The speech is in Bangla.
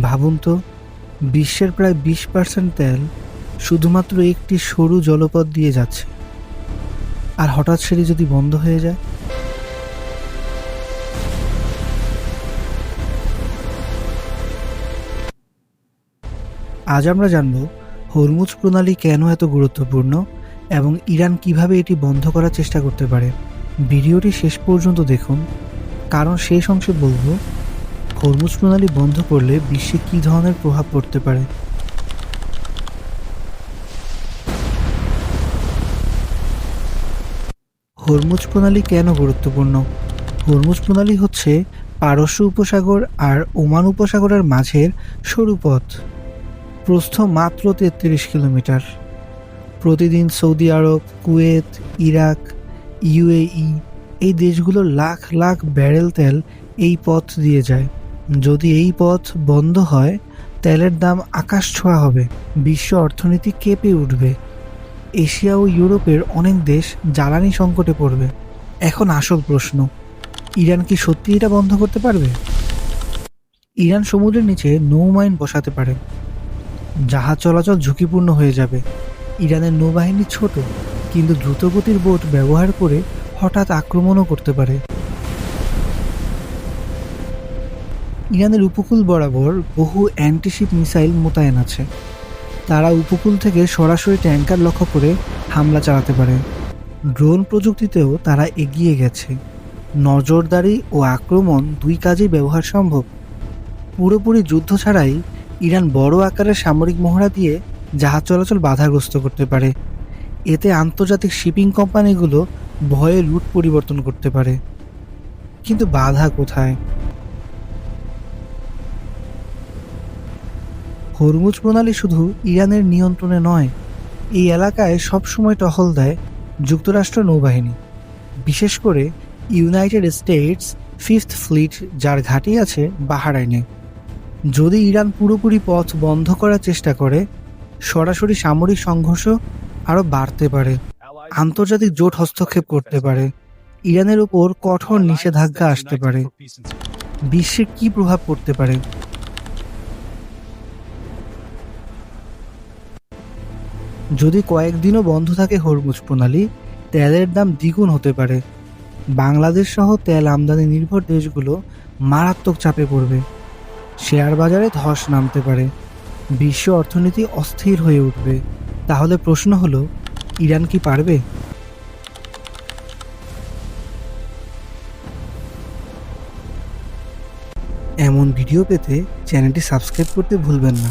ভাবুন তো, বিশ্বের প্রায় 20% তেল শুধুমাত্র একটি সরু জলপথ দিয়ে যাচ্ছে, আর হঠাৎ সেটি যদি বন্ধ হয়ে যায়। আজ আমরা জানব হরমুজ প্রণালী কেন এত গুরুত্বপূর্ণ এবং ইরান কিভাবে এটি বন্ধ করার চেষ্টা করতে পারে। ভিডিওটি শেষ পর্যন্ত দেখুন, কারণ শেষ অংশে বলবো হরমুজ প্রণালী বন্ধ করলে বিশ্বে কী ধরনের প্রভাব পড়তে পারে। হরমুজ প্রণালী কেন গুরুত্বপূর্ণ? হরমুজ প্রণালী হচ্ছে পারস্য উপসাগর আর ওমান উপসাগরের মাঝের সরু পথ। প্রস্থ মাত্র 33 কিলোমিটার। প্রতিদিন সৌদি আরব, কুয়েত, ইরাক, ইউএই এই দেশগুলোর লাখ লাখ ব্যারেল তেল এই পথ দিয়ে যায়। যদি এই পথ বন্ধ হয়, তেলের দাম আকাশ ছোঁয়া হবে, বিশ্ব অর্থনীতি কেঁপে উঠবে। এশিয়া ও ইউরোপের অনেক দেশ জ্বালানি সংকটে পড়বে। এখন আসল প্রশ্ন, ইরান কি সত্যি এটা বন্ধ করতে পারবে? ইরান সমুদ্রের নিচে নৌমাইন বসাতে পারে। জাহাজ চলাচল ঝুঁকিপূর্ণ হয়ে যাবে। ইরানের নৌবাহিনী ছোট, কিন্তু দ্রুতগতির বোট ব্যবহার করে হঠাৎ আক্রমণও করতে পারে। ইরানের উপকূল বরাবর বহু অ্যান্টিশিপ মিসাইল মোতায়েন আছে। তারা উপকূল থেকে সরাসরি ট্যাঙ্কার লক্ষ্য করে হামলা চালাতে পারে। ড্রোন প্রযুক্তিতেও তারা এগিয়ে গেছে। নজরদারি ও আক্রমণ দুই কাজেই ব্যবহার সম্ভব। পুরোপুরি যুদ্ধ ছাড়াই ইরান বড় আকারের সামরিক মহড়া দিয়ে জাহাজ চলাচল বাধাগ্রস্ত করতে পারে। এতে আন্তর্জাতিক শিপিং কোম্পানিগুলো ভয়ে রুট পরিবর্তন করতে পারে। কিন্তু বাধা কোথায়? হরমুজ প্রণালী শুধু ইরানের নিয়ন্ত্রণে নয়, এই এলাকায় সবসময় টহল দেয় যুক্তরাষ্ট্র নৌবাহিনী, বিশেষ করে ইউনাইটেড স্টেটস 5th ফ্লিট, যার ঘাঁটি আছে বাহরাইনে। যদি ইরান পুরোপুরি পথ বন্ধ করার চেষ্টা করে, সরাসরি সামরিক সংঘর্ষ আরও বাড়তে পারে। আন্তর্জাতিক জোট হস্তক্ষেপ করতে পারে। ইরানের উপর কঠোর নিষেধাজ্ঞা আসতে পারে। বিশ্বে কী প্রভাব পড়তে পারে? যদি কয়েকদিনও বন্ধ থাকে হরমুজ প্রণালী, তেলের দাম দ্বিগুণ হতে পারে। বাংলাদেশ সহ তেল আমদানি নির্ভর দেশগুলো মারাত্মক চাপে পড়বে। শেয়ার বাজারে ধস নামতে পারে। বিশ্ব অর্থনীতি অস্থির হয়ে উঠবে। তাহলে প্রশ্ন হলো, ইরান কি পারবে? এমন ভিডিও পেতে চ্যানেলটি সাবস্ক্রাইব করতে ভুলবেন না।